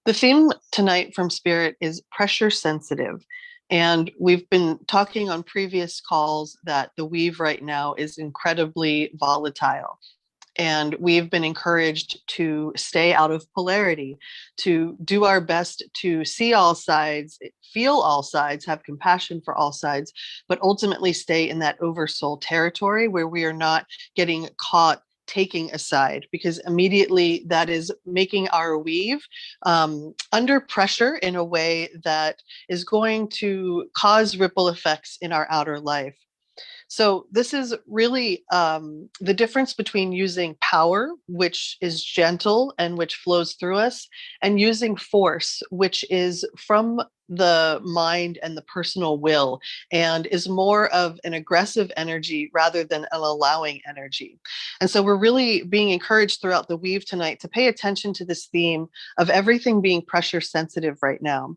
The theme tonight from Spirit is pressure sensitive. And we've been talking on previous calls that the weave right now is incredibly volatile. And we've been encouraged to stay out of polarity, to do our best to see all sides, feel all sides, have compassion for all sides, but ultimately stay in that oversoul territory where we are not getting caught taking a side, because immediately that is making our weave under pressure in a way that is going to cause ripple effects in our outer life. So this is really the difference between using power, which is gentle and which flows through us, and using force, which is from the mind and the personal will, and is more of an aggressive energy rather than an allowing energy. And so we're really being encouraged throughout the weave tonight to pay attention to this theme of everything being pressure sensitive right now.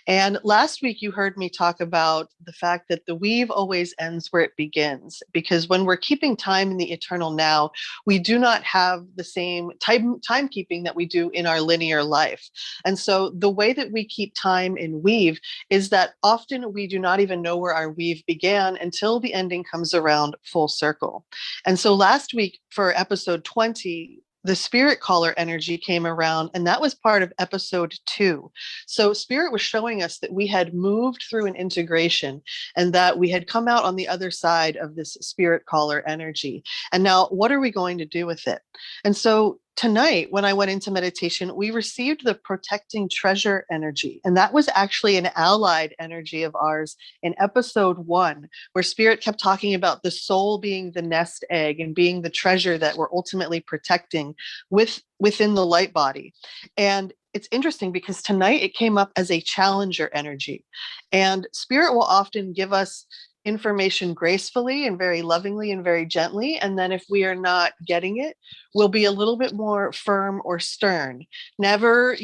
And last week, you heard me talk about the fact that the weave always ends where it begins, because when we're keeping time in the eternal now, we do not have the same timekeeping that we do in our linear life. And so the way that we keep time in weave is that often we do not even know where our weave began until the ending comes around full circle. And so last week for episode 20, the spirit caller energy came around, and that was part of episode 2. So spirit was showing us that we had moved through an integration and that we had come out on the other side of this spirit caller energy. And now what are we going to do with it? And so tonight, when I went into meditation, we received the protecting treasure energy. And that was actually an allied energy of ours in episode 1, where spirit kept talking about the soul being the nest egg and being the treasure that we're ultimately protecting within the light body. And it's interesting because tonight it came up as a challenger energy. And spirit will often give us information gracefully and very lovingly and very gently. And then if we are not getting it, we'll be a little bit more firm or stern. Never,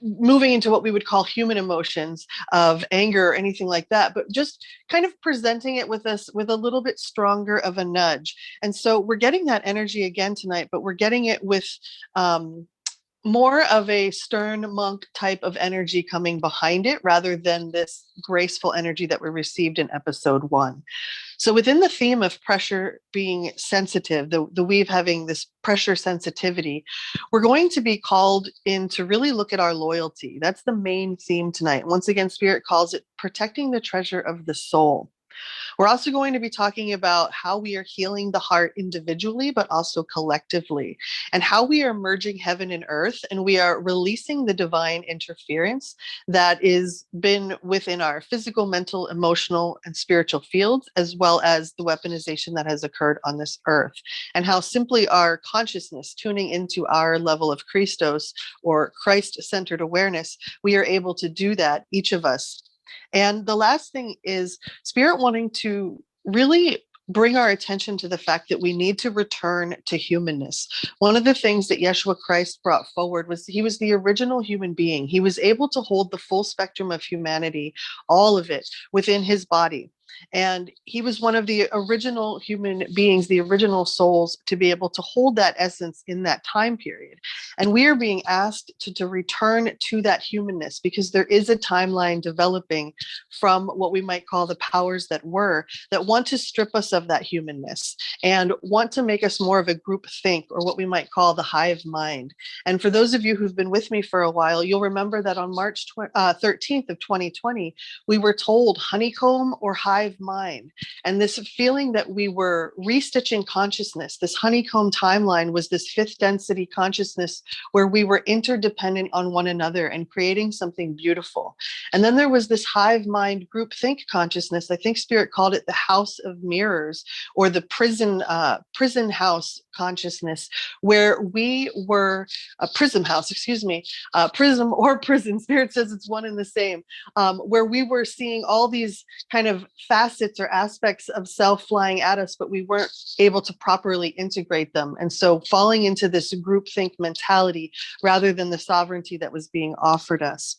moving into what we would call human emotions of anger or anything like that, but just kind of presenting it with us with a little bit stronger of a nudge. And so we're getting that energy again tonight, but we're getting it with more of a stern monk type of energy coming behind it rather than this graceful energy that we received in episode 1. So within the theme of pressure being sensitive, the weave having this pressure sensitivity, we're going to be called in to really look at our loyalty. That's the main theme tonight. Once again, Spirit calls it protecting the treasure of the soul. We're also going to be talking about how we are healing the heart individually, but also collectively, and how we are merging heaven and earth, and we are releasing the divine interference that is been within our physical, mental, emotional, and spiritual fields, as well as the weaponization that has occurred on this earth, and how simply our consciousness tuning into our level of Christos or Christ-centered awareness, we are able to do that, each of us. And the last thing is spirit wanting to really bring our attention to the fact that we need to return to humanness. One of the things that Yeshua Christ brought forward was he was the original human being. He was able to hold the full spectrum of humanity, all of it, within his body. And he was one of the original human beings, the original souls, to be able to hold that essence in that time period. And we are being asked to return to that humanness, because there is a timeline developing from what we might call the powers that were, that want to strip us of that humanness and want to make us more of a group think, or what we might call the hive mind. And for those of you who've been with me for a while, you'll remember that on March 13th of 2020, we were told honeycomb or hive mind. And this feeling that we were restitching consciousness, this honeycomb timeline was this fifth density consciousness where we were interdependent on one another and creating something beautiful. And then there was this hive mind group think consciousness. I think Spirit called it the house of mirrors, or the prison house consciousness, where we were a prism house, prism or prison. Spirit says it's one and the same, where we were seeing all these kind of facets or aspects of self flying at us, but we weren't able to properly integrate them. And so falling into this groupthink mentality rather than the sovereignty that was being offered us.